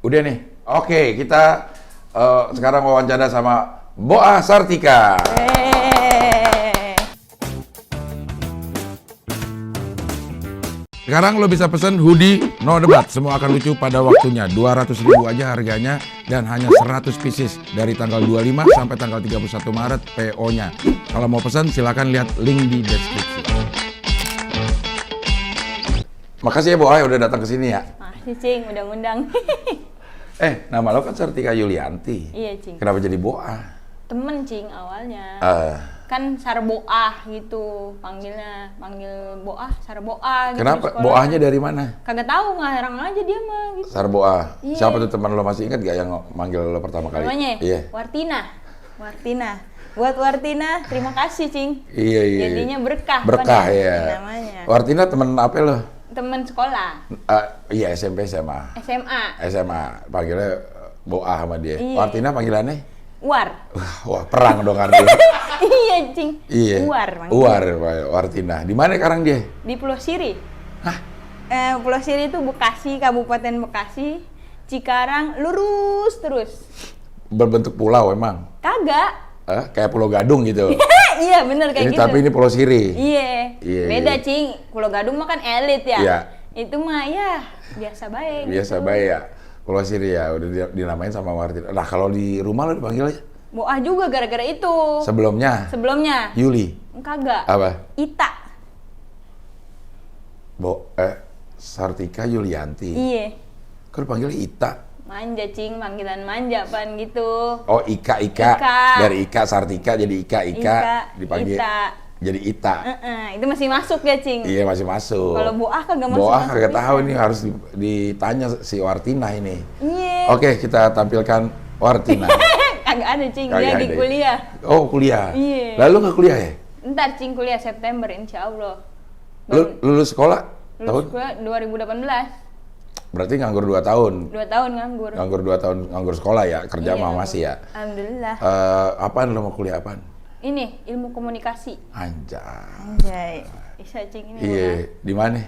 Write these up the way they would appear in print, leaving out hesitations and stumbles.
Udah nih. Oke, kita sekarang wawancara sama Boa Sartika. Sekarang lo bisa pesen hoodie no debat, semua akan lucu pada waktunya. 200.000 aja harganya dan hanya 100 pieces dari tanggal 25 sampai tanggal 31 Maret PO-nya. Kalau mau pesen silakan lihat link di deskripsi. Makasih ya Boa udah datang ke sini ya. Makasih Cing, udah ngundang. Nama lo kan Sartika Yulianti. Iya Cing. Kenapa jadi Boa? Temen Cing awalnya. Kan Sarboah gitu panggil Boah, Sarboah gitu. Kenapa? Boahnya dari mana? Kagak tahu, ngarang aja dia mah gitu. Sarboah. Iya. Siapa tuh teman lo, masih ingat gak yang manggil lo pertama kali? Namanya? Iya. Wartina. Buat Wartina, terima kasih Cing. Iya. Jadinya berkah. Berkah kan, ya. Namanya. Wartina temen apa lo? Temen sekolah. Iya SMP SMA. SMA. Panggilnya Boah sama dia. Iya. Wartina panggilannya? War. Wah, perang dong artinya. Iya Cing. Iya. Uar, Wartina. Di mana sekarang dia? Di Pulau Siri. Hah? Pulau Siri itu Bekasi, Kabupaten Bekasi, Cikarang, lurus terus. Berbentuk pulau emang? Kagak. Kayak Pulau Gadung gitu? Iya bener kayak ini, gitu. Tapi ini Pulau Siri? Iya. Beda Cing, Pulau Gadung mah kan elit ya. Iya. Itu mah ya biasa baik. Biasa gitu. baik ya. Pulau Siri ya, udah dinamain sama Wartina. Nah kalau di rumah lo dipanggil aja? Boah juga gara-gara itu. Sebelumnya? Yuli? Kagak. Apa? Ita. Sartika Yulianti? Iya. Kok dipanggil Ita? Manja Cing, panggilan manja pan gitu. Oh Ika. Dari Ika Sartika jadi Ika. Dipanggil Ita. Jadi Ita. Itu masih masuk ya Cing? Iya masih masuk. Kalau Boah kagak masuk. Boah kagak tahu, ini harus ditanya si Wartina ini. Iya. Oke, kita tampilkan Wartina. Kagak ada Cing, dia di kuliah. Oh kuliah? Iya. Lalu nggak kuliah ya? Ntar Cing kuliah September insya Allah. Lulus sekolah? Lulus sekolah 2018. Berarti nganggur 2 tahun? 2 tahun nganggur. Nganggur 2 tahun, nganggur sekolah ya? Kerja mah masih ya? Alhamdulillah. Apaan lo mau kuliah apaan? Ini, ilmu komunikasi. Anjay. Bisa Cing ini. Iya, di mana?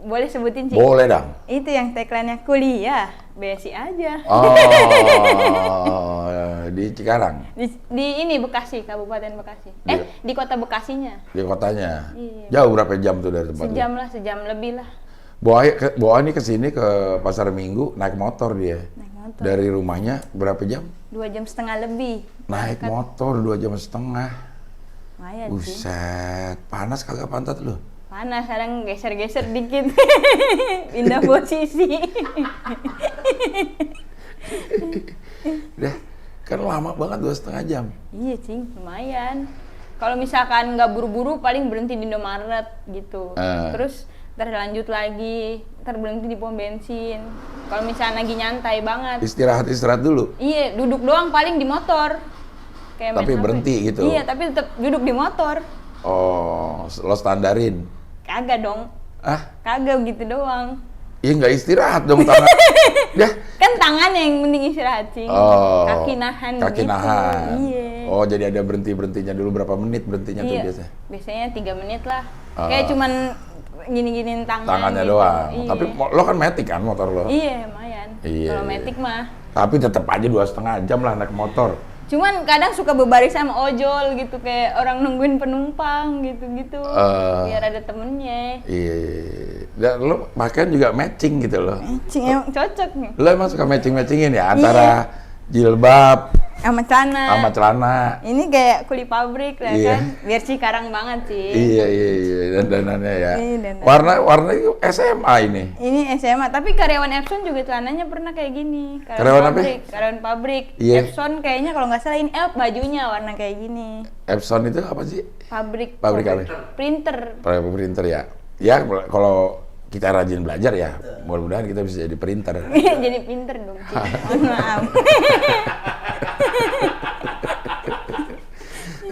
Boleh sebutin Cing? Boleh dong. Itu yang tagline-nya kuliah, besi aja. Oh, di Cikarang? Di ini Bekasi, Kabupaten Bekasi. Di kota Bekasinya. Di kotanya? Iya. Jauh berapa jam tuh dari tempat Sejam lebih lah. Boa ini kesini ke Pasar Minggu naik motor dia. Naik motor. Dari rumahnya berapa jam? 2,5 jam lebih. Naik motor 2,5 jam. Lumayan sih. Buset, panas kagak pantat lu? Panas, sekarang geser-geser dikit. Pindah posisi. Udah, kan lama banget 2,5 jam. Iya Cing, lumayan. Kalau misalkan nggak buru-buru paling berhenti di Indomaret gitu. Terus ntar lanjut lagi, ntar berhenti di pom bensin. Kalau misalnya lagi nyantai banget. Istirahat dulu? Iya, duduk doang paling di motor. Kayak tapi berhenti gitu? Iya, tapi tetap duduk di motor. Oh, lo standarin? Kagak dong. Kagak gitu doang. Iya nggak istirahat dong tangan. Ya. Kan tangannya yang penting istirahat Cing. Oh, kaki nahan kaki gitu. Nahan. Iya. Oh, jadi ada berhentinya dulu, berapa menit berhentinya tuh biasanya? Biasanya 3 menit lah. Kayak cuman gini-giniin tangannya gitu. doang. Iya. Tapi lo kan matic kan motor lo? Iya, lumayan. Iya. Kalau matic mah. Tapi tetap aja 2,5 jam lah naik motor. Cuman kadang suka berbaris sama ojol gitu, kayak orang nungguin penumpang gitu-gitu. Biar ada temennya. Iya. Dan lo pakaian juga matching gitu loh. Matching emang cocok nih. Lo emang suka matching-matchingin ya antara jilbab sama celana. Ini kayak kuli pabrik lah kan. Biar Cikarang banget sih. Iya. Dandanannya ya. Iya, dandan. Warna itu SMA ini. Ini SMA, tapi karyawan Epson juga celananya pernah kayak gini. Karyawan apa? Karyawan pabrik. Iya. Epson kayaknya kalau nggak salah ini bajunya warna kayak gini. Epson itu apa sih? Pabrik apa? Printer. Printer ya. Ya kalau kita rajin belajar ya, mudah-mudahan kita bisa jadi printer. Jadi pinter dong. Mohon maaf.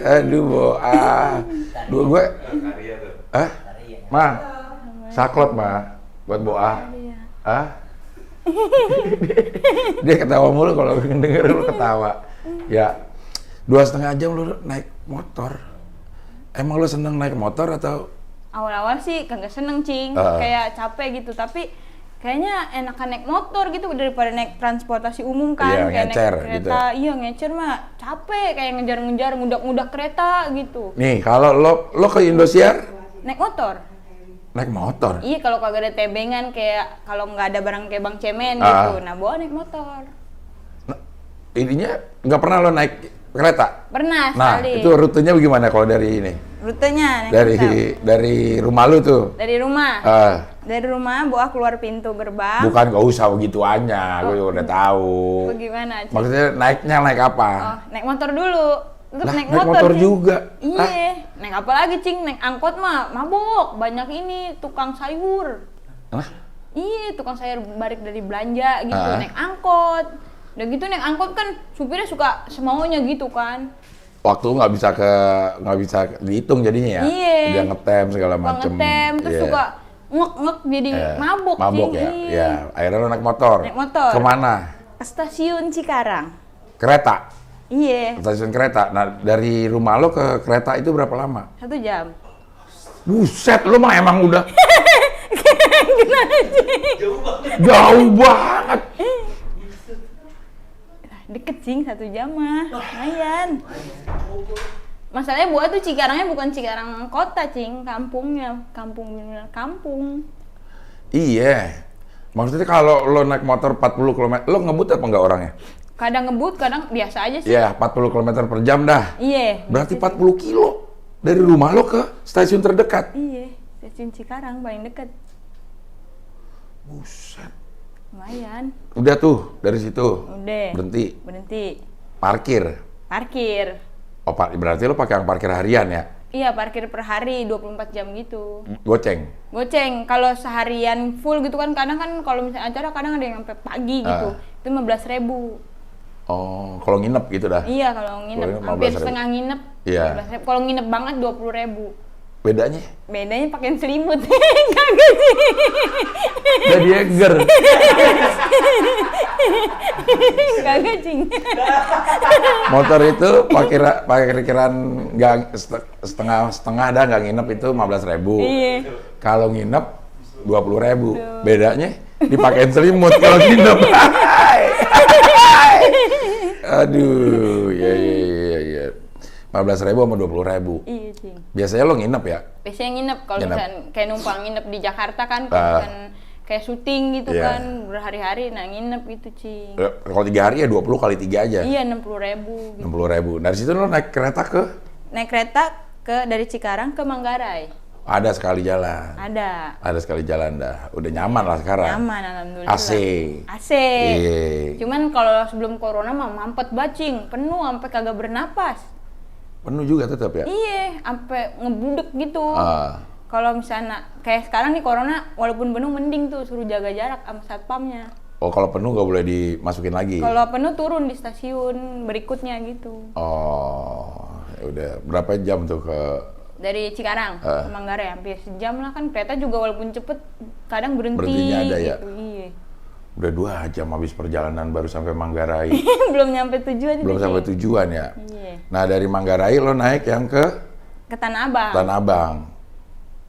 Aduh, Boa. Gue. Ma. Saklot, Ma. Buat Boa. Dia ketawa mulu kalau denger lu ketawa. Ya. 2,5 jam lu naik motor. Emang lu seneng naik motor atau? Awal-awal sih kagak seneng Cing, kayak capek gitu, tapi kayaknya enakan naik motor gitu daripada naik transportasi umum kan. Iya, kayak ngecer naik kereta. gitu. Iya, ngecer mah capek kayak ngejar-ngejar ngudak-ngudak kereta gitu. Nih, kalau lo ke Indosiar Naik motor. naik motor. Iya, kalau kagak ada tebengan kayak kalau nggak ada barang kayak Bang Cemen Ah. gitu. Nah, bawa naik motor. Nah, ininya nggak pernah lo naik kereta? Pernah Nah, sekali. itu rutenya bagaimana kalau dari ini? Rutenya naik Dari kereta. dari rumah lu tuh? Dari rumah. Ah, Dari rumah bawa keluar pintu gerbang. bukan, gak usah begituannya, gue udah tahu. Bagaimana? Cing? Maksudnya naiknya naik apa? Oh, naik motor dulu. Tetep Lah, naik naik motor Cing. juga. Iya. Naik apa lagi, Cing? Naik angkot mah mabok. Banyak ini tukang sayur. Hah? Iya, tukang sayur balik dari belanja gitu, Ah. naik angkot. Udah gitu naik angkot kan supirnya suka semaunya gitu kan. Waktu nggak bisa dihitung jadinya ya. Iya. Dia ngetem segala Suka macem. ngetem, terus Iya. suka ngek-ngek jadi Iya. mabok, Mabok Cing. ya. Iya. Ya, akhirnya lo naik motor. Naik motor. Kemana? Ke stasiun Cikarang. Kereta. Iya, Stasiun kereta. Nah, dari rumah lo ke kereta itu berapa lama? 1 jam. Buset, lo mah emang udah jauh banget. Deket, Cing, 1 jam mah. Lumayan. Masalahnya buat tuh Cikarangnya bukan Cikarang kota, Cing. Kampungnya. Kampung bener kampung. Iya. Maksudnya kalau lo naik motor 40 km, lo ngebut apa enggak orangnya? Kadang ngebut, kadang biasa aja sih. Iya, 40 km per jam dah. Iya. Berarti 40 kilo dari rumah lo ke stasiun terdekat. Iya, stasiun Cikarang paling deket. Buset. Lumayan. Udah tuh, dari situ. Udah. Berhenti. Berhenti. Parkir. Parkir. Oh, berarti lo pakai yang parkir harian ya? Iya, parkir per hari 24 jam gitu. Goceng. Goceng, kalau seharian full gitu kan kadang kan kalau misalnya acara kadang ada yang sampai pagi gitu. Itu 15.000. Oh, kalau nginep gitu dah. Iya, kalau nginep Kalau hampir 15.000. setengah nginep. Iya. 15.000. Kalau nginep banget 20.000. Bedanya? Bedanya pakaian selimut. Kagak sih. Jadi eger. Kagak, Cing. Motor itu parkiran nggak setengah dah nggak nginep itu 15.000. Iya. Kalau nginep 20.000. Bedanya dipakein selimut kalau nginep. Aduh, ya. 15.000 sama 20.000. Iya, Cing. Biasanya lo nginep ya? Biasanya nginep kalau Nginep. misalnya kayak numpang nginep di Jakarta kan, kalau misalkan kayak syuting gitu Iya. kan berhari-hari, nah nginep gitu, Cing. Kalau 3 hari ya 20 kali 3 aja. Iya, 60.000 gitu. 60.000. Dari situ lo naik kereta ke? Naik kereta dari Cikarang ke Manggarai. Ada sekali jalan. Ada. Ada sekali jalan dah. Udah nyaman lah sekarang. Nyaman alhamdulillah. AC. AC. Iya. Cuman kalau sebelum corona mah mampet bacing, penuh sampai kagak bernapas. Penuh juga tetap ya? Iya, sampai ngebudek gitu. Ah. Kalau misalnya kayak sekarang nih corona walaupun penuh mending tuh suruh jaga jarak sama satpamnya. Oh, kalau penuh nggak boleh dimasukin lagi? Kalau penuh turun di stasiun berikutnya gitu. Oh, ya udah. Berapa jam tuh ke? Dari Cikarang ke Manggarai hampir sejam lah kan, kereta juga walaupun cepet kadang berhenti. Berhentinya ada ya? Gitu. Iya. Udah 2 jam habis perjalanan baru sampai Manggarai. Belum nyampe tujuan. Belum itu, sampai Cing. tujuan ya? Iya. Nah, dari Manggarai lo naik yang ke Ke Tanah Abang. Tanah Abang,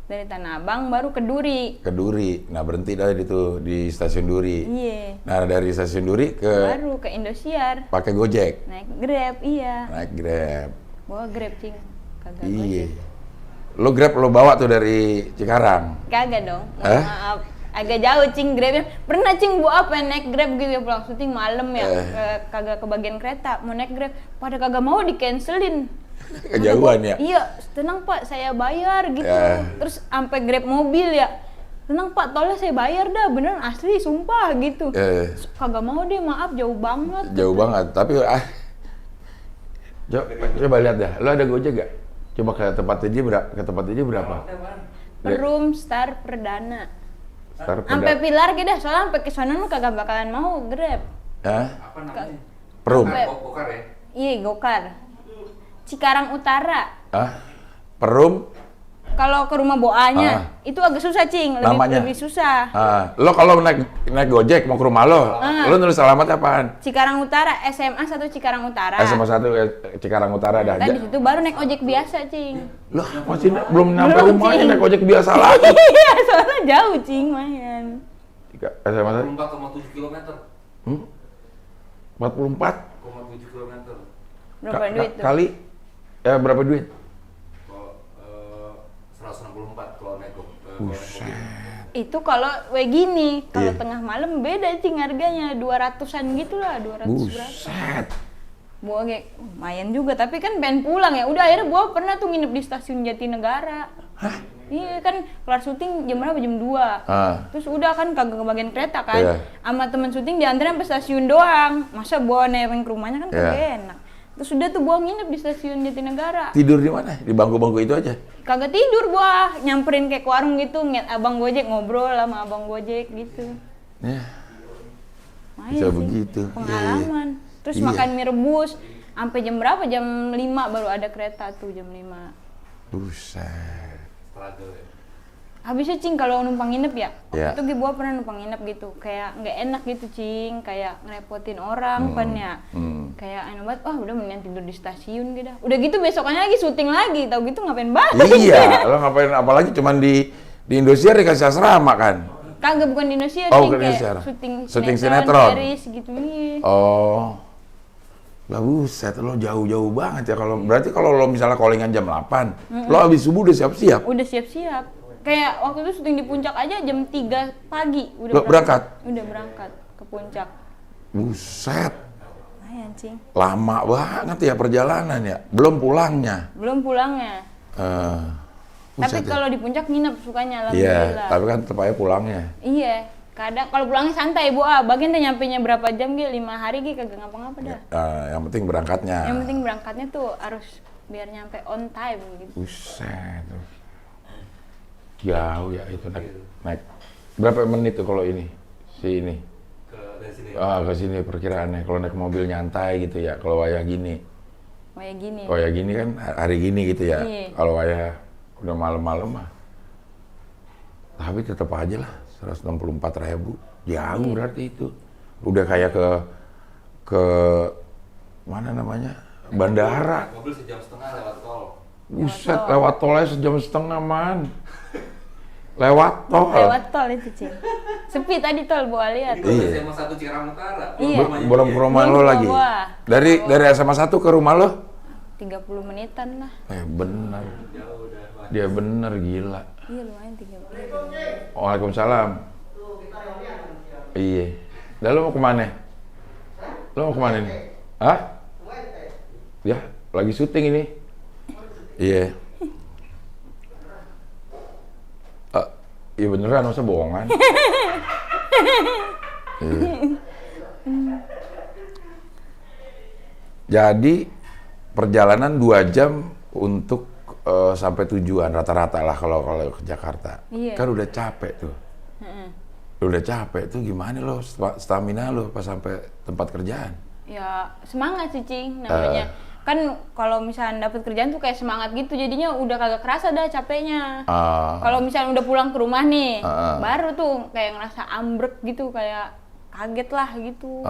Dari Tanah Abang baru ke Duri. ke Duri. Nah, berhenti dah di stasiun Duri. Iya. Nah, dari stasiun Duri ke Baru ke Indosiar. pakai Gojek. Naik Grab, iya. Naik Grab. Bawa Grab, Cing. Kagak Iya. Gojek. Lo Grab lo bawa tuh dari Cikarang. Kagak dong. Mohon maaf. Agak jauh, Cing, Grabnya. Pernah, Cing, buat apa naik Grab gitu ya pulang syuting malam ya. Kagak kebagian kereta. Mau naik Grab. Pada kagak mau di-cancelin. Kejauhan ya? Iya, tenang Pak, saya bayar gitu. Terus sampai Grab mobil ya. Tenang Pak, tolnya saya bayar dah, beneran asli, sumpah gitu. Kagak mau deh, maaf, jauh banget. Jauh banget, tapi coba lihat dah, lo ada Gojek gak? Coba ke tempat dia berapa? Perum Star Perdana. Star Sampai Pilar gitu dah, soalnya sampai ke sana lu kagak bakalan mau Grab. Hah? Apa namanya? Perum? Sampai- Gokar ya? Iya, Gokar. Cikarang Utara. Hah? Perum? Kalau ke rumah Boanya, itu agak susah, Cing. Namanya? Lebih susah. Lo kalau naik Gojek mau ke rumah lo nulis alamat apaan? Cikarang Utara, SMA 1 Cikarang Utara. SMA 1 Cikarang Utara dah. Tadi situ baru naik ojek biasa, Cing. Loh, masih belum nyampe Belum, rumahnya Cing. naik ojek biasa lagi. Iya, soalnya jauh, Cing, lumayan. SMA 44,7 kilometer. 44 7 kilometer. Berapa duit tuh? kali berapa duit? Kalau 164 kalau naik Buset. Itu kalau kayak gini, kalau Iya. tengah malam beda cing harganya 200-an gitu lah, 200 berapa. Buset. Gua kayak lumayan juga, tapi kan pengen pulang ya. Udah akhirnya gua pernah tuh nginep di stasiun Jatinegara. Hah? Iya kan, kelar syuting jam berapa? Jam 2. Terus udah kan kagak kebagian kereta kan. Iya. Sama temen syuting diantarin sampai stasiun doang. Masa bawa nebeng ke rumahnya kan kagak enak. Terus udah tuh gua nginep di stasiun Jatinegara. Tidur di mana? Di bangku-bangku itu aja? Kagak tidur gua, nyamperin kayak ke warung gitu, ngeliat abang Gojek, ngobrol sama abang Gojek gitu. Ya. Main Bisa sih, begitu. pengalaman. Terus Iya. makan mie rebus, sampai jam berapa? Jam 5 baru ada kereta tuh, jam 5. Buset. struggle ya. Habisnya cing kalau numpang nginep ya, Iya. itu gua pernah numpang nginep gitu, kayak nggak enak gitu cing, kayak ngerepotin orang kan ya, kayak enak banget, wah udah mendingan tidur di stasiun gitu. Udah gitu besokannya lagi syuting lagi, tau gitu ngapain balik? Iya, lo ngapain apalagi cuman di Indosiar dikasih asrama kan? Kagak, bukan di Indonesia, Oh, cing, bukan kayak Indosiar. syuting sinetron. series gitu nih. Oh. Lah buset, lo jauh-jauh banget ya. Berarti kalau lo misalnya callingan jam 8, lo habis subuh udah siap-siap. Udah siap-siap. Kayak waktu itu syuting di puncak aja jam 3 pagi udah Lo berangkat? Udah berangkat ke puncak. Buset, Lumayan cing. lama banget ya perjalanan ya. Belum pulangnya. Belum pulangnya. Tapi Buset ya. kalau di puncak nginep sukanya, Iya, alhamdulillah. tapi kan tetap aja pulangnya. Iya, kadang kalau pulangnya santai bu, bagian deh nyampenya berapa jam gitu, 5 hari gitu kagak ngapa-ngapa dah. Yang penting berangkatnya. Yang penting berangkatnya tuh harus biar nyampe on time gitu. Buset. Jauh ya itu naik. Berapa menit tuh kalau ini? Dari sini. Ke sini perkiraannya. Kalau naik mobil nyantai gitu ya. Kalau wayah gini. Kayak gini. Wayah gini kan hari gini gitu ya. Iya. Kalau wayah udah malam-malam mah. Tapi tetap aja lah 164.000. Jauh berarti itu. Udah kayak ke mana namanya? Bandara. Mobil sejam setengah lewat tol. Buset, lewat tolnya sejam setengah, man. Lewat tol. Lewat tol itu cing. Sepi tadi tol gua lihat. Ini Iya. SMA 1 Cikarang Utara. Iya. Belum ke rumah Belum lo ke lagi. gua. Dari SMA 1 ke rumah lo? 30 menitan lah. Bener. Jauh udah. Dia bener, gila. Iya lumayan 30. Waalaikumsalam. Iya. Dah lo mau kemana? Lo mau kemana nih? Hah? Ya, lagi syuting ini. Iya. Iya beneran, masa bohongan? Iya. Jadi perjalanan 2 jam untuk sampai tujuan rata-rata lah kalau ke Jakarta. Iya. Kan udah capek tuh. Udah capek tuh gimana lo stamina lo pas sampai tempat kerjaan? Ya semangat sih cing namanya. Kan kalau misalnya dapet kerjaan tuh kayak semangat gitu, jadinya udah kagak kerasa dah capeknya. Kalau misalnya udah pulang ke rumah nih, baru tuh kayak ngerasa ambrek gitu, kayak kaget lah gitu.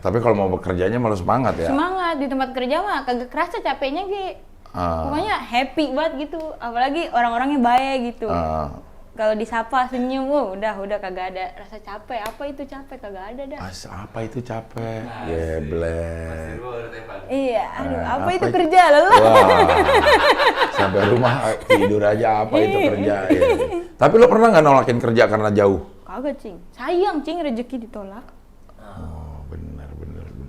Tapi kalau mau bekerjanya malah semangat ya? Semangat di tempat kerja mah kagak kerasa capeknya Gi. Pokoknya happy banget gitu, apalagi orang-orangnya baik gitu. Kalau disapa senyum, udah kagak ada rasa capek. Apa itu capek? Kagak ada dah. Apa itu capek? Geblek. Iya, aduh, apa itu kerja lelah. Wah, sampai rumah tidur aja apa itu kerja. Ya. Tapi lo pernah nggak nolakin kerja karena jauh? Kagak cing, sayang cing rezeki ditolak. Oh, benar.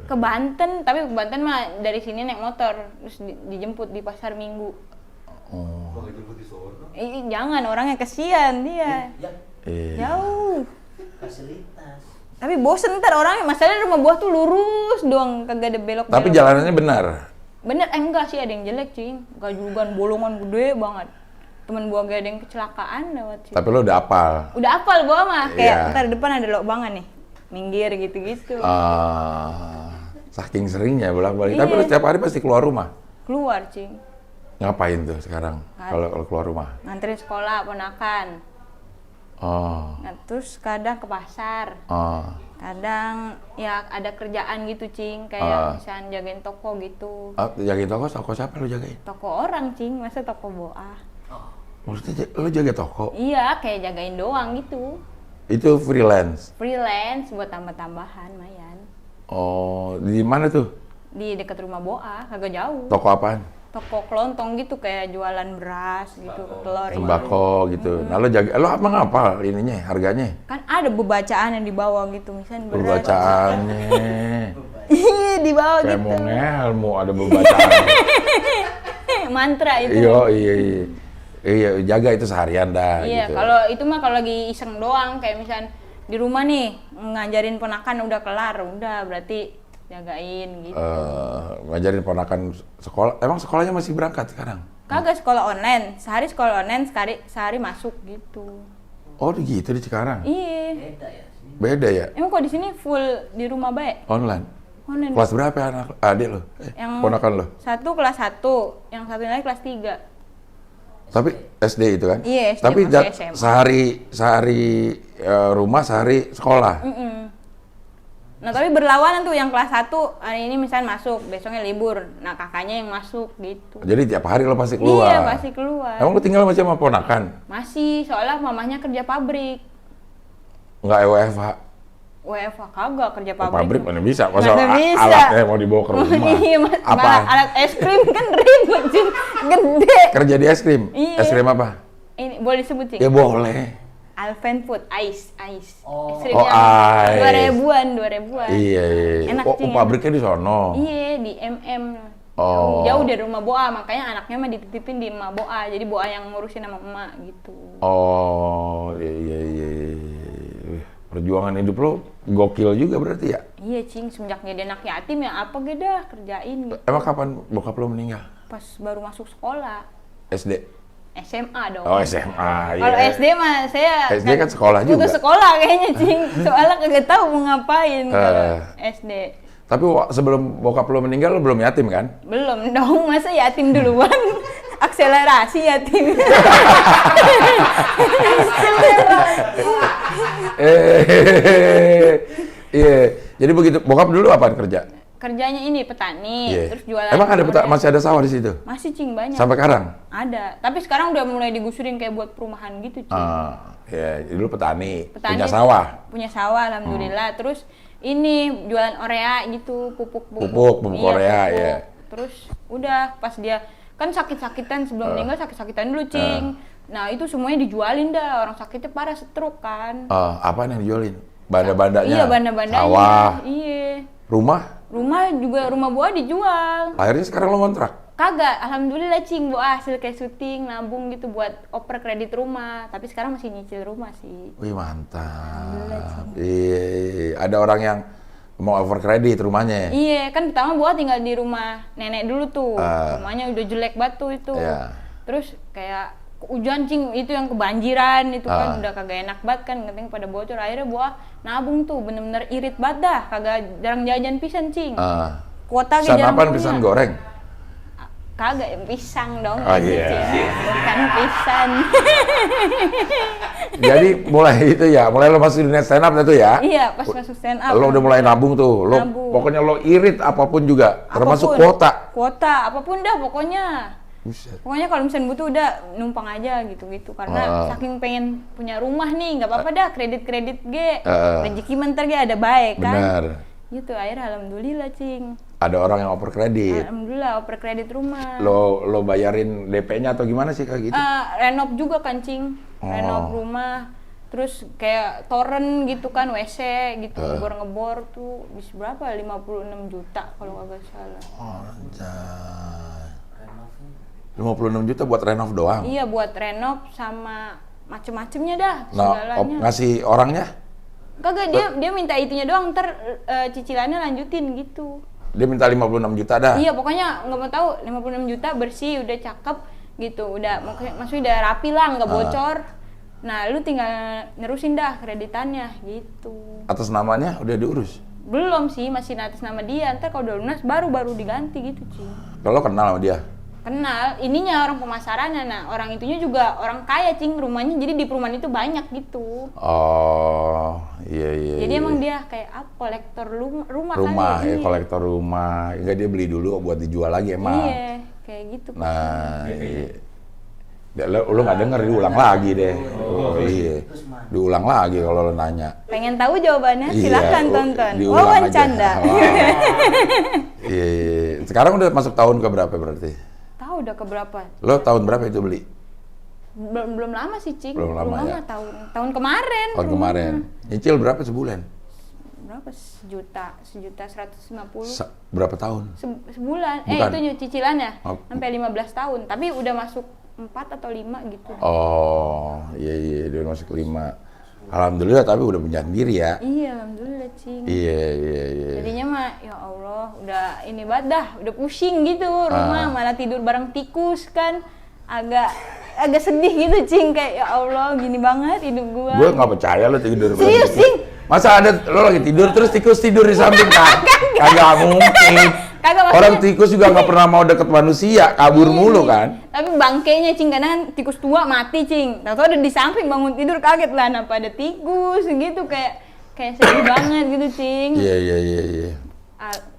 Ke Banten, tapi ke Banten mah dari sini naik motor, terus dijemput di pasar Minggu. Oh, Jemput di sono. Jangan, orangnya kesian dia. iya. Jauh. Fasilitas. Tapi bosen ntar orangnya, masalahnya rumah buah tuh lurus doang, kagak ada belok. Tapi jalanannya benar. Bener, enggak sih ada yang jelek cing, gajugan bolongan gede banget. Temen buah gak ada yang kecelakaan lewat sih. Tapi lo udah apal. Udah apal buah mah, kayak Iya. ntar depan ada lobangan nih, minggir gitu-gitu. Saking seringnya bolak-balik. Tapi lo setiap hari pasti keluar rumah. Keluar cing, Ngapain tuh sekarang kalau keluar rumah? nganterin sekolah ponakan. Nah, terus kadang ke pasar, kadang ya ada kerjaan gitu cing, kayak misalnya jagain toko gitu. Jagain toko siapa lo jagain? Toko orang cing, masa toko boah? Maksudnya lo jaga toko? Iya, kayak jagain doang gitu. Itu freelance. Freelance buat tambah-tambahan, lumayan. Oh, di mana tuh? Di dekat rumah Boa, kagak jauh. Toko apaan? Toko kelontong gitu, kayak jualan beras gitu, telur. Sembako gitu. Nah, lo jaga, lo apa ngapa ininya, harganya? Kan ada bebacaan yang di bawah gitu, misalnya beras. Bebacaannya. Iya, di bawah Kayak gitu. mau ngelmu ada bebacaan. Mantra itu. Iya. Iya, jaga itu seharian dah. Iya, gitu. kalau itu mah kalau lagi iseng doang, kayak misalnya di rumah nih ngajarin ponakan udah kelar, udah berarti jagain gitu. Ngajarin ponakan sekolah. Emang sekolahnya masih berangkat sekarang? Kagak, sekolah online. Sehari sekolah online, sehari masuk gitu. Oh, gitu di Cikarang. Iya. Beda ya? Emang kok di sini full di rumah baik? Online. Online. Kelas berapa ya adik lo? Ponakan lo? Satu kelas 1, yang satunya lagi kelas 3. Tapi SD itu kan? Iya, SD Tapi masih SMA. sehari rumah, sehari sekolah. Nah, tapi berlawanan tuh, yang kelas 1 hari ini misalnya masuk, besoknya libur. Nah, kakaknya yang masuk gitu. Jadi tiap hari lo pasti keluar? Iya, pasti keluar. Emang lo tinggal masih sama ponakan? Masih, soalnya mamahnya kerja pabrik. Nggak WFH? WFH kagak, kerja pabrik. Pabrik mana bisa? Masa Mana bisa. alatnya mau dibawa ke rumah? Iya, Mas. Apa? Malah alat es krim kan ribet, Cing. Gede. Kerja di es krim? Iya. Es krim apa? Ini boleh disebut, Cing? Ya boleh. Alpen Food, ice. Es Oh, krimnya ice. 2000-an. Iya. Enak, Oh, Cing, pabriknya di sono? Iya, di MM. Oh. Jauh dari rumah Boa, makanya anaknya mah dititipin di rumah Boa. Jadi Boa yang ngurusin sama emak gitu. Oh, iya. Wih, perjuangan hidup lo gokil juga berarti ya? Iya, Cing, semenjak jadi anak yatim ya apa dah kerjain gitu. Emang kapan bokap lo meninggal? Pas baru masuk sekolah. SD? SMA dong. Oh, SMA. Kalau iya. SD mah saya SD kan sekolah juga. Putus sekolah kayaknya, Cing. Soalnya kagak tahu mau ngapain kalau SD. Tapi sebelum bokap lo meninggal lo belum yatim kan? Belum dong, masa yatim duluan? Akselerasi yatim. Iya. Jadi begitu bokap dulu apaan kerja? Kerjanya ini petani, Iya. terus jualan. Emang ada durian. masih ada sawah di situ? Masih, Cing, banyak. Sampai sekarang? Ada, tapi sekarang udah mulai digusurin kayak buat perumahan gitu, Cing. Ya, dulu petani, Petani punya sawah. Punya sawah, alhamdulillah. Terus ini jualan Orea gitu, pupuk Pupuk Korea, ya. Terus udah pas dia kan sakit-sakitan sebelum meninggal, sakit-sakitan dulu, Cing. Nah, itu semuanya dijualin dah. Orang sakitnya parah, stroke kan. Apaan yang dijualin? Banda-bandanya? Iya, banda-bandanya. Sawah? Iya. Rumah? Rumah juga, rumah Boa dijual. Akhirnya sekarang lo ngontrak? Kagak, alhamdulillah, Cing. Boa hasil kayak syuting, nabung gitu buat oper kredit rumah. Tapi sekarang masih nyicil rumah sih. Wih, mantap. Iya, ada orang yang mau over kredit rumahnya. Iya, kan pertama Boa tinggal di rumah nenek dulu tuh. Rumahnya udah jelek batu itu. Iya. Terus kayak hujan, Cing, itu yang kebanjiran itu kan udah kagak enak banget kan, ngeteng pada bocor. Akhirnya Boa nabung tuh, bener-bener irit banget dah, kagak jarang jajan pisan, Cing. Kuota Pisang jarang apaan? punya. Pisang goreng? Kagak, pisang dong. Oh, itu, iya. Cing. Bukan pisan. Jadi mulai itu ya, mulai lo masuk dunia stand up itu ya? Iya, pas masuk stand up. Lo udah mulai nabung tuh, lo Nabung. pokoknya lo irit apapun juga, termasuk Apapun. kuota. Kuota, apapun dah pokoknya. Buset. Pokoknya kalau misalnya butuh udah numpang aja gitu-gitu, karena saking pengen punya rumah nih, nggak apa-apa dah kredit-kredit rezeki mentar ge ada baik kan. Benar. Gitu, akhirnya alhamdulillah, Cing. Ada orang yang over kredit. Alhamdulillah oper kredit rumah. Lo bayarin DP-nya atau gimana sih kayak gitu? Renov juga kan, Cing. Renov rumah. Terus kayak toren gitu kan, WC gitu, ngebor-ngebor tuh bis berapa? 56 juta kalau kagak salah. Anjay. 56 juta buat renov doang? Iya, buat renov sama macem-macemnya dah, Nah, segalanya. ngasih orangnya? Kagak, dia minta itunya doang, ntar cicilannya lanjutin gitu. Dia minta 56 juta dah? Iya, pokoknya nggak mau tahu, 56 juta bersih, udah cakep gitu, udah maksudnya udah rapi lah, nggak bocor. Nah, lu tinggal nerusin dah kreditannya gitu. Atas namanya udah diurus? Belum sih, masih atas nama dia. Ntar kalau udah lunas baru diganti gitu, Cing. Kalau kenal sama dia? Kenal, ininya orang pemasarannya. Nah, orang itunya juga orang kaya, Cing, rumahnya. Jadi di perumahan itu banyak gitu. Oh, iya. Jadi emang dia kayak kolektor rumah kan. Rumah, ya, ya kolektor rumah. Enggak, dia beli dulu buat dijual lagi emang. Iya, kayak gitu. Nah, iya. Lu nggak denger, diulang lagi deh. Oh iya, diulang lagi kalau lu nanya. Pengen tahu jawabannya? Iya, Silakan tonton. diulang Wawan aja. canda. Wah. Iya. Sekarang udah masuk tahun ke berapa berarti? Tahu udah keberapa? Lo tahun berapa itu beli? Belum lama sih, Cing. Belum lama ya? Tahun kemarin. Tahun kemarin. Nyicil berapa sebulan? Berapa? Sejuta 150. Berapa tahun? Sebulan. Bukan. Itu cicilannya. Oh. Sampai 15 tahun. Tapi udah masuk 4 atau 5 gitu. Oh, iya, dia masuk 5. Alhamdulillah, tapi udah punya sendiri ya. Iya, alhamdulillah, Cing. Iya. Jadinya mah, ya Allah, udah ini banget dah, udah pusing gitu rumah, malah tidur bareng tikus kan. Agak sedih gitu, Cing, kayak ya Allah, gini banget hidup gua. Gue nggak percaya lo tidur bareng Serius, tikus. Cing? Masa ada lo lagi tidur terus tikus tidur di samping kan? Kagak mungkin. Kagak, maksudnya- Orang tikus juga nggak pernah mau deket manusia, kabur mulu kan? Tapi bangkainya, Cing, kadang kan tikus tua mati, Cing. Tahu-tahu ada di samping, bangun tidur kaget lah, kenapa ada tikus gitu, kayak sedih banget gitu, Cing. Iya.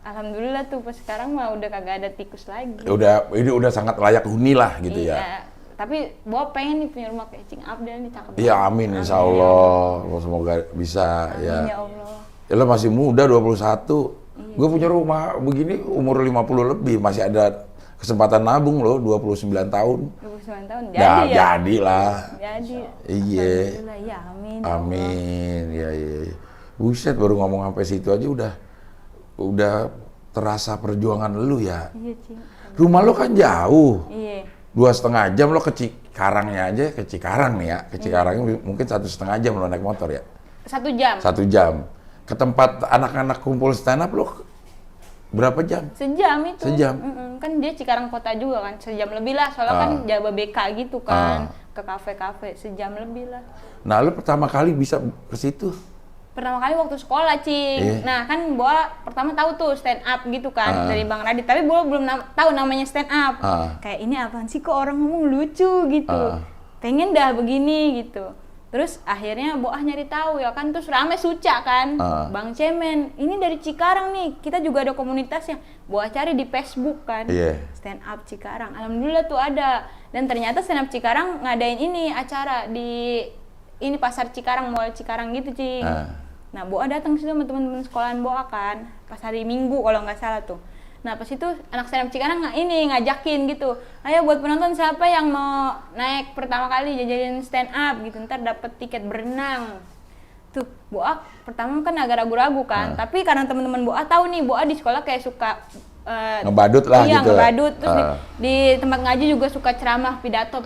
Alhamdulillah tuh pas sekarang mah udah kagak ada tikus lagi. Ini udah sangat layak huni lah gitu Iya. ya. Tapi Boa pengen nih punya rumah kayak Cing Abdel nih, cakep Iya, banget. amin insya Allah. Semoga bisa Amin ya. ya Allah. Ya lo masih muda 21. Gue punya rumah begini umur 50 lebih, masih ada kesempatan nabung lo 29 tahun. 29 tahun Ya, jadi ya. jadilah. Jadi. Iya. Alhamdulillah ya, amin. ya Allah. Amin. Ya. Buset, baru ngomong sampai situ aja udah terasa perjuangan lu ya. Iya, Cing. Rumah lo kan jauh. Iya. 2,5 jam lo ke Cikarangnya aja, ke Cikarang nih ya. Ke Cikarangnya mungkin 1,5 jam lo naik motor ya. 1 jam. 1 jam. Ke tempat anak-anak kumpul stand up lo berapa jam? Sejam itu. Sejam? Kan dia Cikarang kota juga kan, sejam lebih lah. Soalnya kan Jababeka gitu kan, ke kafe-kafe, sejam lebih lah. Nah, lo pertama kali bisa ke situ? Pertama kali waktu sekolah, Cing. Iya. Nah, kan Boa pertama tahu tuh stand up gitu kan dari Bang Radit. Tapi Boa belum tahu namanya stand up. Kayak ini apaan sih, kok orang ngomong lucu gitu. Pengen dah begini gitu. Terus akhirnya Boa nyari tahu ya kan, terus rame Suca kan. Bang Cemen, ini dari Cikarang nih. Kita juga ada komunitasnya. Boa cari di Facebook kan. Iya. Stand up Cikarang. Alhamdulillah tuh ada. Dan ternyata stand up Cikarang ngadain ini acara di ini pasar Cikarang, Mall Cikarang gitu, Cing. Nah, Boa datang situ sama teman-teman sekolahan Boa kan, pas hari Minggu kalau nggak salah tuh. Nah, pas itu anak stand up Cikarang ngajakin gitu, ayo buat penonton siapa yang mau naik pertama kali jajanin stand up gitu, ntar dapet tiket berenang. Tuh, Boa pertama kan agak ragu-ragu kan, tapi karena teman-teman Boa tahu nih, Boa di sekolah kayak suka ngebadut lah iya, gitu. ngebadut. Terus di tempat ngaji juga suka ceramah, pidato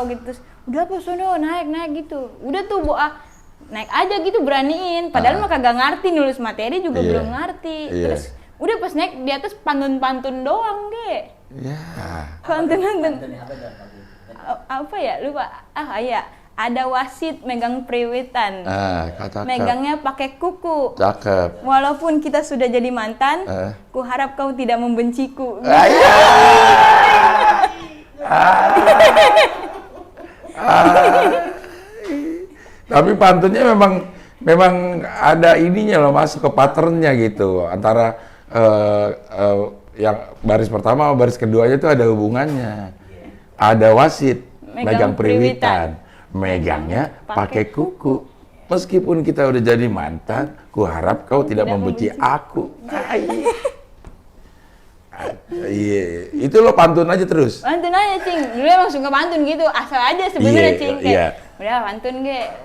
gitu. Terus udah apa sono naik gitu. Udah tuh Boa naik aja gitu, beraniin. Padahal mah kagak ngerti, nulis materi juga belum ngerti. Terus udah pas naik di atas pantun-pantun doang, Ge. Ya. Pantun. Apa ya? Lupa. Iya. Ada wasit megang priwitan. Cakep. Megangnya pakai kuku. Cakep. Walaupun kita sudah jadi mantan, ku harap kau tidak membenciku. Tapi pantunnya memang ada ininya loh, masuk ke patternnya gitu, antara yang baris pertama sama baris keduanya itu ada hubungannya. Ada wasit megang priwitan, megangnya pakai kuku. Meskipun kita udah jadi mantan, ku harap kau tidak membenci aku. Iya, itu lo pantun aja terus. Pantun aja, Cing. Dulu emang suka pantun gitu, asal aja sebenarnya, Cing. Kayak, udah pantun,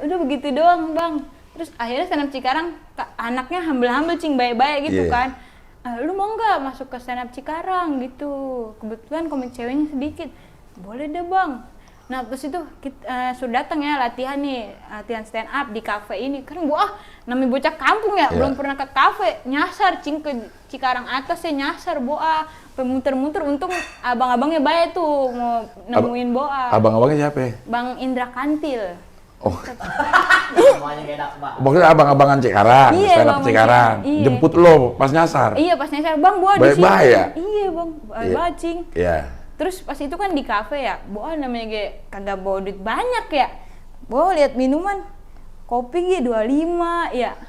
udah begitu doang, Bang. Terus akhirnya stand up Cikarang, anaknya humble-humble, Cing, baik-baik gitu kan. Lu mau nggak masuk ke stand up Cikarang gitu? Kebetulan komik ceweknya sedikit. Boleh deh, Bang. Nah, terus itu kita sudah datang ya latihan stand up di kafe ini. Kan namanya bocah kampung ya, belum pernah ke kafe, nyasar, Cing, ke Cikarang atas ya nyasar Boa. Muter-muter, untung abang-abangnya baik tuh mau nemuin Boa. Abang-abangnya siapa ya? Bang Indra Kantil. Oh. Maksudnya abang-abangan Cikarang, stand up Cikarang. Iya. Jemput lo pas nyasar. Iya, pas nyasar, Bang, Boa di sini. Baik-baik ya? Iya, Bang. Baik-baik, Cing. Iya. Terus pas itu kan di kafe ya, Boa namanya kagak bawa duit banyak ya. Boa lihat minuman, kopi 25 ya.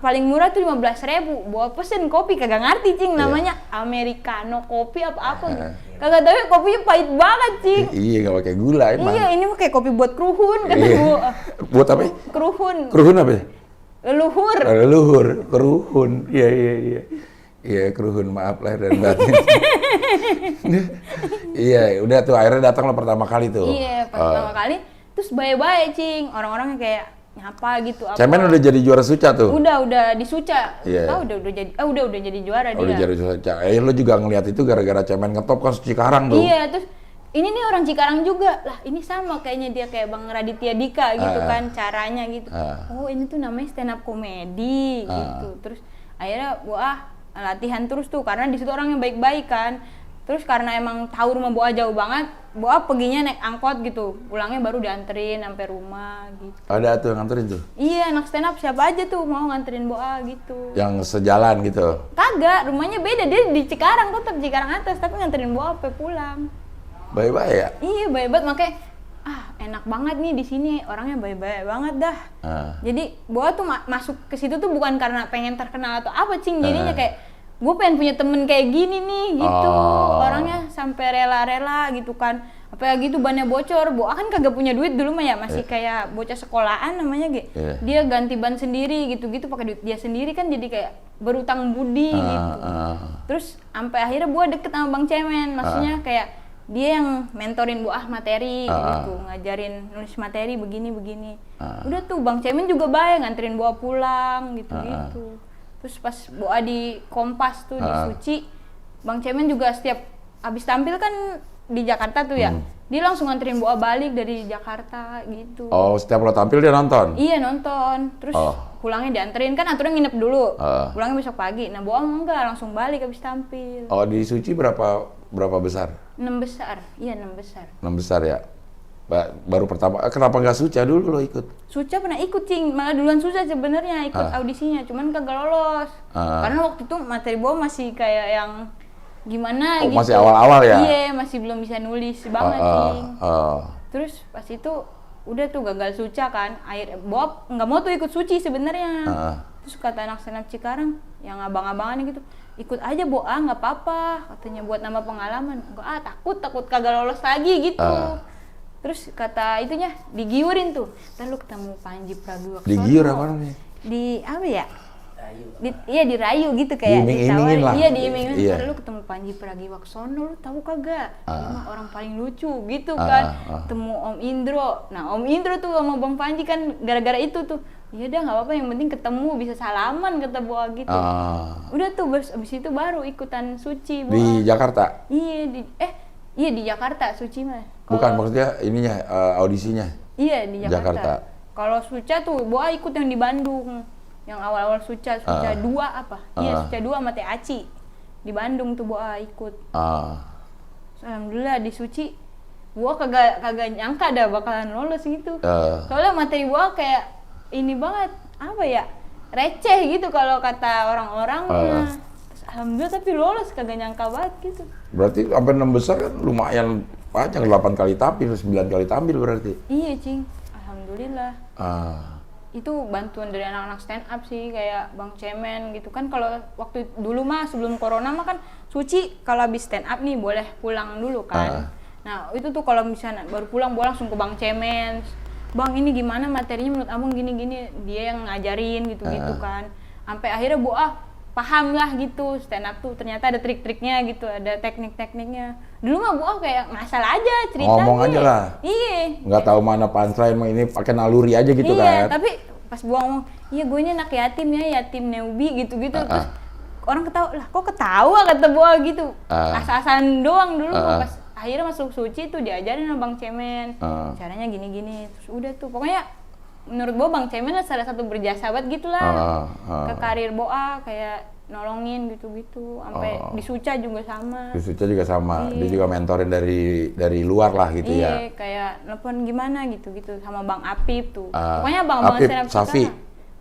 paling murah tuh 15.000. Bawa pesen kopi kagak ngerti cing, namanya americano kopi apa gitu. Kagak tahu kopinya pahit banget cing. Iya, nggak pakai gula emang. Iya, ini mah kayak kopi buat kruhun kata gua. Buat apa? Kruhun. Kruhun apa ya? Leluhur. Leluhur, kruhun. Iya. Iya, kruhun, maaf lahir dan batin. Iya, udah tuh akhirnya datang lo pertama kali tuh. Iya, pertama kali. Terus baik-baik cing, orang-orangnya kayak nyapa gitu apa. Cemen udah jadi juara Suca tuh. Udah di Suca. Iya. Udah jadi juara dia. Udah jadi Suca. Lo juga ngeliat itu gara-gara Cemen ngetop kan Cikarang tuh. Iya, terus ini nih orang Cikarang juga. Lah, ini sama kayaknya dia kayak Bang Raditya Dika gitu kan caranya gitu. Oh, ini tuh namanya stand up comedy gitu. Terus akhirnya latihan terus tuh karena di situ orangnya baik-baik kan. Terus karena emang tahu rumah Boa jauh banget, Boa perginya naik angkot gitu. Pulangnya baru dianterin sampai rumah gitu. Ada tuh yang nganterin tuh? Iya, anak stand up siapa aja tuh mau nganterin Boa gitu. Yang sejalan gitu? Kagak, rumahnya beda. Dia di Cikarang, tetap Cikarang atas, tapi nganterin Boa sampai pulang. Baik-baik ya? Iya, baik-baik, makanya enak banget nih di sini, orangnya baik-baik banget dah. Jadi Boa tuh masuk ke situ tuh bukan karena pengen terkenal atau apa cing, jadinya kayak gue pengen punya temen kayak gini nih gitu. Orangnya sampai rela-rela gitu kan. Apalagi tuh bannya bocor, Boa kan kagak punya duit dulu mah ya, masih kayak bocah sekolahan namanya dia ganti ban sendiri gitu-gitu pakai duit dia sendiri kan, jadi kayak berutang budi gitu. Terus sampai akhirnya Boa deket sama Bang Cemen, maksudnya kayak dia yang mentorin Boa materi gitu, ngajarin nulis materi begini. Udah tuh Bang Cemen juga baik nganterin Boa pulang gitu-gitu. Terus pas Boa di Kompas tuh di Suci, Bang Cemen juga setiap habis tampil kan di Jakarta tuh ya, dia langsung nganterin Boa balik dari Jakarta gitu. Oh, setiap lo tampil dia nonton? Iya nonton, terus pulangnya dianterin kan, aturan nginep dulu, pulangnya besok pagi. Nah Boa enggak, langsung balik habis tampil. Oh, di Suci berapa besar? 6 besar, iya 6 besar. 6 besar ya? Baru pertama, kenapa nggak Suca dulu lo ikut? Suca pernah ikut cing, malah duluan Suca sebenarnya ikut audisinya, cuman kagak lolos. Karena waktu itu materi Boa masih kayak yang gimana gitu. Masih awal-awal ya? Iya, masih belum bisa nulis banget cing. Terus pas itu udah tuh gagal Suca kan, Boa nggak mau tuh ikut Suci sebenarnya. Terus kata anak senap Cikarang yang abang-abangan gitu, ikut aja Boa nggak apa-apa, katanya buat nambah pengalaman. Enggak, takut kagak lolos lagi gitu. Terus kata itunya digiurin tuh, ntar lu ketemu Panji Pragiwaksono. Digiur apa namanya? Di apa ya? Iya dirayu gitu kayak diiming-imingin lah. Iya diiming-imingin. Iya. Ntar lu ketemu Panji Pragiwaksono, lu tahu kagak? Dia mah orang paling lucu gitu kan. Ketemu Om Indro. Nah Om Indro tuh sama Bang Panji kan gara-gara itu tuh. Iya dah nggak apa-apa, yang penting ketemu bisa salaman kata Boa gitu. Udah tuh abis itu baru ikutan Suci Boa. Di Jakarta? Iya di Jakarta Suci mah. Bukan, maksudnya ininya audisinya? Iya di Jakarta. Kalau Suca tuh Boa ikut yang di Bandung. Yang awal-awal Suca 2 apa? Iya Suca 2 sama Teh Aci. Di Bandung tuh Boa ikut. Alhamdulillah di Suci Boa kagak nyangka dah bakalan lolos gitu. Soalnya materi Boa kayak ini banget, apa ya? Receh gitu kalau kata orang-orang mah. Alhamdulillah tapi lolos, kagak nyangka banget gitu. Berarti sampai 6 besar kan lumayan panjang, 8 kali tampil, 9 kali tampil berarti? Iya cing, alhamdulillah. Itu bantuan dari anak-anak stand up sih, kayak Bang Cemen gitu kan. Kalau waktu dulu mah sebelum corona mah kan Suci kalau habis stand up nih boleh pulang dulu kan. Nah itu tuh kalau misalnya baru pulang Boa langsung ke Bang Cemen. Bang ini gimana materinya menurut abang gini-gini, dia yang ngajarin gitu-gitu kan. Sampai akhirnya Boa paham lah gitu, stand up tuh ternyata ada trik-triknya gitu, ada teknik-tekniknya. Dulu mah Boa kayak ngasal aja ceritanya. Ngomong aja lah. Iya. Nggak tahu mana punchline, ini pakai naluri aja gitu kan. Iya, tapi pas Boa ngomong, iya gue ini anak yatim ya, yatim newbie gitu-gitu. Terus orang ketawa, lah kok ketawa kata Boa gitu. Asal-asalan doang dulu. Pas akhirnya masuk Suci tuh diajarin sama Bang Cemen. Caranya gini-gini. Terus udah tuh, pokoknya menurut Boa Bang Cemen salah satu berjasa banget gitulah ke karir Boa, kayak nolongin gitu-gitu sampai di Suca juga sama. Di Suca juga sama. Dia juga mentorin dari luar lah gitu ya. Iya, kayak nelfon gimana gitu-gitu sama Bang Apip tuh. Pokoknya Bang Apip Senap Safi.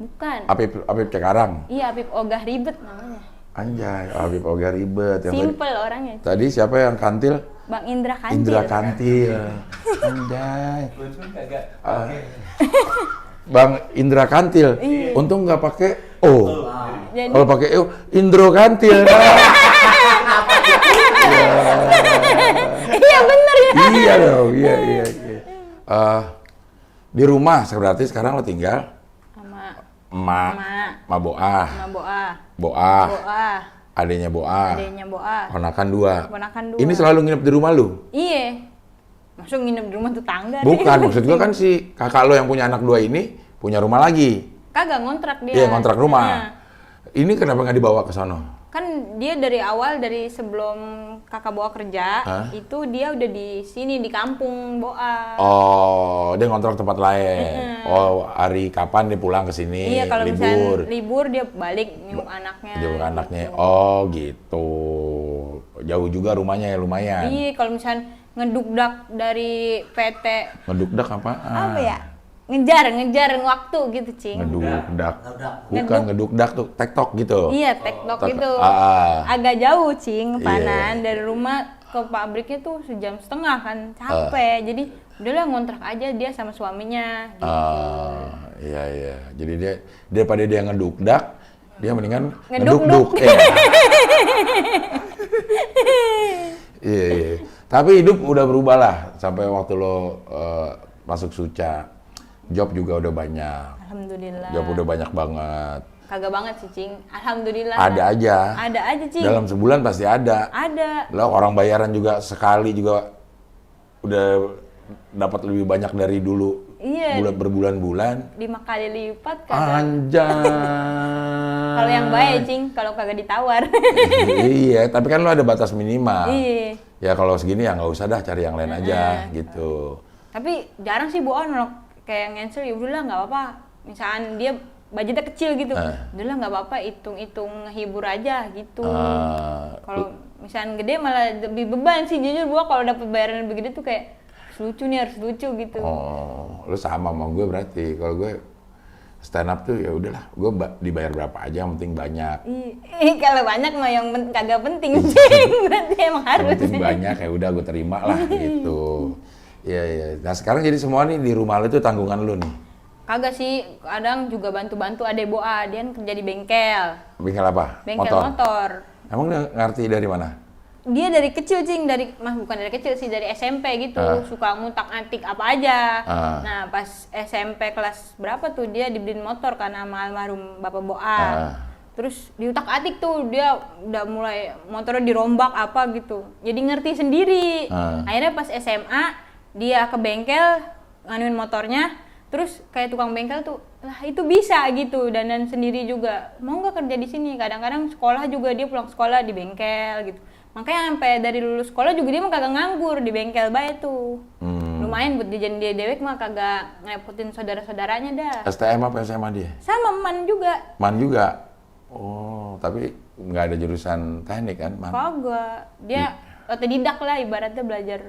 Bukan. Apip Cikarang. Iya, Apip Ogah Ribet namanya. Anjay, Apip Ogah Ribet. Simple orangnya. Tadi siapa yang kantil? Bang Indra Kantil. Indra Kantil. Anjay. Bang Indra Kantil. Untung nggak pakai O. Jadi- Kalau pakai O, Indro Kantil. Iya bener ya. Iya dong, iya. Di rumah berarti sekarang lo tinggal Sama emak, Emak. emak Boah, sama Boa. Boah, Boa. adanya Boah, Adanya Boa. ponakan 2. Ponakan 2. Ini selalu nginep di rumah lu? Iya. Masuk nginep di rumah tetangga. Bukan, maksud gua kan si kakak lo yang punya anak 2 ini punya rumah lagi. Kagak ngontrak dia. Iya, ngontrak rumah. Nah, Ini kenapa nggak dibawa ke sono? kan dia dari awal, dari sebelum kakak Boa kerja, Hah? itu dia udah di sini di kampung Boa. Oh, dia ngontrak tempat lain. Oh, hari kapan dia pulang ke sini? Iya, kalau libur. misalnya libur dia balik nyuruh anaknya. Jauh anaknya. gitu. Oh, gitu. Jauh juga rumahnya ya lumayan. Iya, kalau misalnya ngedukdak dari PT Ngedukdak apaan? apa ya? Ngejar waktu gitu, Cing. Ngedukdak. Bukan ngedukdak tuh, tektok gitu. Iya, tektok Tek- gitu. Agak jauh, Cing, Panan. Dari rumah ke pabriknya tuh 1,5 jam kan, capek. Jadi udahlah ngontrak aja dia sama suaminya. Gitu. Iya. Jadi dia daripada dia ngedukdak, dia mendingan Ngeduk-duk. ngedukduk. Iya. Tapi hidup udah berubah lah sampai waktu lo masuk Suca. Job juga udah banyak. Alhamdulillah. Job udah banyak banget. Kagak banget sih, Cing. Alhamdulillah. Ada aja. Ada aja, Cing. Dalam sebulan pasti ada. Ada. Lo orang bayaran juga sekali juga udah dapat lebih banyak dari dulu. Iya. Berbulan-bulan. 5 kali lipat kagak. Anjay. Kalau yang baik, Cing, kalau kagak ditawar. Iya, tapi kan lo ada batas minimal. Iya. Ya kalau segini ya nggak usah dah, cari yang lain aja gitu. Tapi jarang sih bohong nolak kayak ngensel, ya udahlah nggak apa-apa. Misalkan dia budgetnya kecil gitu, udahlah nggak apa-apa, hitung-hitung ngehibur aja gitu. Kalau misalkan gede malah lebih beban sih, jujur gua kalau dapet bayaran lebih gede tuh kayak harus lucu gitu. Oh, lu sama gue berarti. Kalau gue stand up tuh ya udahlah, gue dibayar berapa aja, yang penting banyak. Kalau banyak mah yang kagak penting sih, berarti emang harus. Yang penting banyak ya udah gue terima lah gitu. Iya. Nah sekarang jadi semua nih di rumah lu tuh tanggungan lu nih. Kagak sih, kadang juga bantu-bantu adek Boa, dia kan kerja di bengkel. Bengkel apa? Bengkel motor. Emang dia ngerti dari mana? Dia dari kecil, Cing, bukan dari kecil sih, dari SMP gitu, suka ngutak-atik apa aja. Nah, pas SMP kelas berapa tuh dia dibeliin motor kan sama almarhum Bapak Boa. Terus diutak-atik tuh, dia udah mulai motornya dirombak apa gitu. Jadi ngerti sendiri. Akhirnya pas SMA dia ke bengkel nganuin motornya, terus kayak tukang bengkel tuh, lah itu bisa gitu, dan sendiri juga. Mau nggak kerja di sini? Kadang-kadang sekolah juga dia pulang sekolah di bengkel gitu. Makanya sampai dari lulus sekolah juga dia mah kagak nganggur di bengkel bae tuh. Lumayan buat jajan dia dewek mah, kagak ngerepotin saudara-saudaranya dah. STM apa SMA dia? Sama Man juga. Man juga? Oh, tapi nggak ada jurusan teknik kan, Man? Kagak. Dia otodidak lah ibaratnya, belajar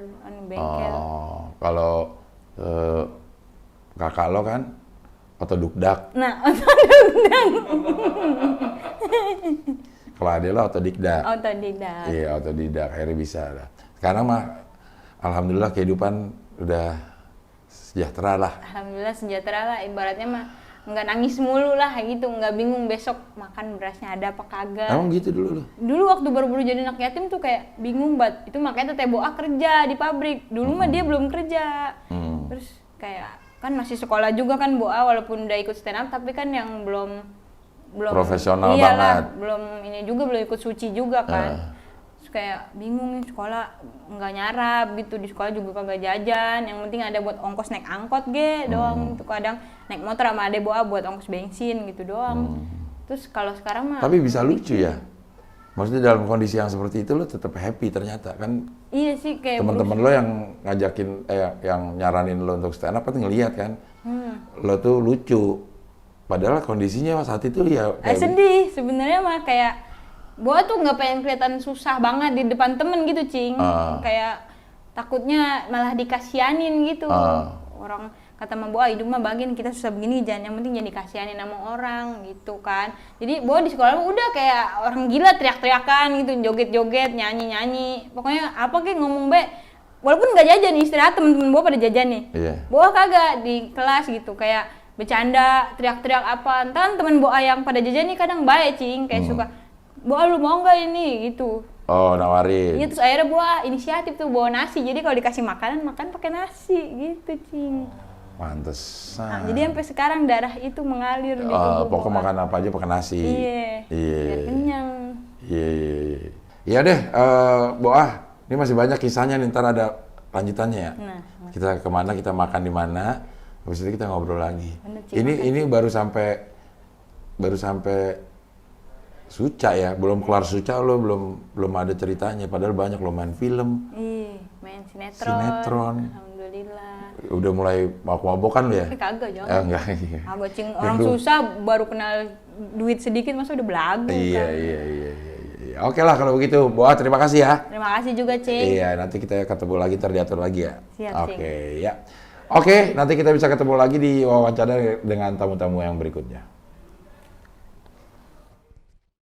bengkel. Oh, kalau kakak lo kan otodukdak. Nah, otodidak. Kalau adik lo otodikdak. Otodidak. Iya, otodidak. Akhirnya bisa lah. Sekarang mah, alhamdulillah kehidupan udah sejahtera lah. Alhamdulillah sejahtera lah, ibaratnya mah nggak nangis mulu lah gitu, nggak bingung besok makan berasnya ada apa kagak. Emang gitu dulu lo? Dulu waktu baru-baru jadi anak yatim tuh kayak bingung banget. Itu makanya Teh Boa kerja di pabrik. Dulu mah dia belum kerja. Terus kayak kan masih sekolah juga kan Boa, walaupun udah ikut stand up tapi kan yang belum profesional iyalah, banget. belum ini juga, belum ikut suci juga kan. Terus kayak bingung nih, sekolah nggak nyarap gitu, di sekolah juga kagak jajan, yang penting ada buat ongkos naik angkot doang. Itu kadang naik motor sama adek Boa buat ongkos bensin gitu doang. Terus kalau sekarang mah Tapi bisa lucu ya. Maksudnya dalam kondisi yang seperti itu lo tetap happy ternyata kan. iya sih, kayak Teman-teman lo yang ngajakin yang nyaranin lo untuk stand up kan ngelihat kan. Lo tuh lucu. Padahal kondisinya saat itu ya kayak sedih sebenarnya mah, kayak Boa tuh nggak pengen kelihatan susah banget di depan temen gitu, Cing. Kayak takutnya malah dikasianin gitu. Orang kata sama Boa, hidup mah bagian kita susah begini, yang penting jangan dikasianin sama orang gitu kan. Jadi Boa di sekolah udah kayak orang gila, teriak-teriakan gitu, joget-joget, nyanyi-nyanyi. Pokoknya apa kayak ngomong walaupun nggak jajan, istirahat temen-temen Boa pada jajan nih. Iya. Boa kagak di kelas gitu, kayak bercanda, teriak-teriak apa. Entar kan temen Boa yang pada jajan nih kadang baik, Cing, kayak suka, Boa lu mau nggak ini gitu. Oh, nawarin. Iya, terus akhirnya Boa inisiatif tuh bawa nasi. Jadi kalau dikasih makanan, makan pakai nasi gitu, Cing. Pantesan. Nah, jadi sampai sekarang darah itu mengalir di tubuh Pokoknya Boa. makan apa aja pakai nasi. Iya. Biar kenyang. Iya. Iya deh, Boah, ini masih banyak kisahnya nih, ntar ada lanjutannya ya. Nah, Kita kemana, kita makan di mana, habis itu kita ngobrol lagi. Bener, Cing, Ini baru sampai Suca ya, belum kelar Suca lo belum ada ceritanya, padahal banyak lo main film. Iya, main Sinetron. Alhamdulillah. Udah mulai mabok-mabokan lo ya? Kagak, jangan. Enggak. Kagak, Cing. Orang susah baru kenal duit sedikit masa udah belagu Iya. kan. Oke lah kalau begitu, Boah terima kasih ya. Terima kasih juga, Cing. Iya, nanti kita ketemu lagi, terdiatur lagi ya. Siap, Oke, ya. Oke, nanti kita bisa ketemu lagi di wawancara dengan tamu-tamu yang berikutnya.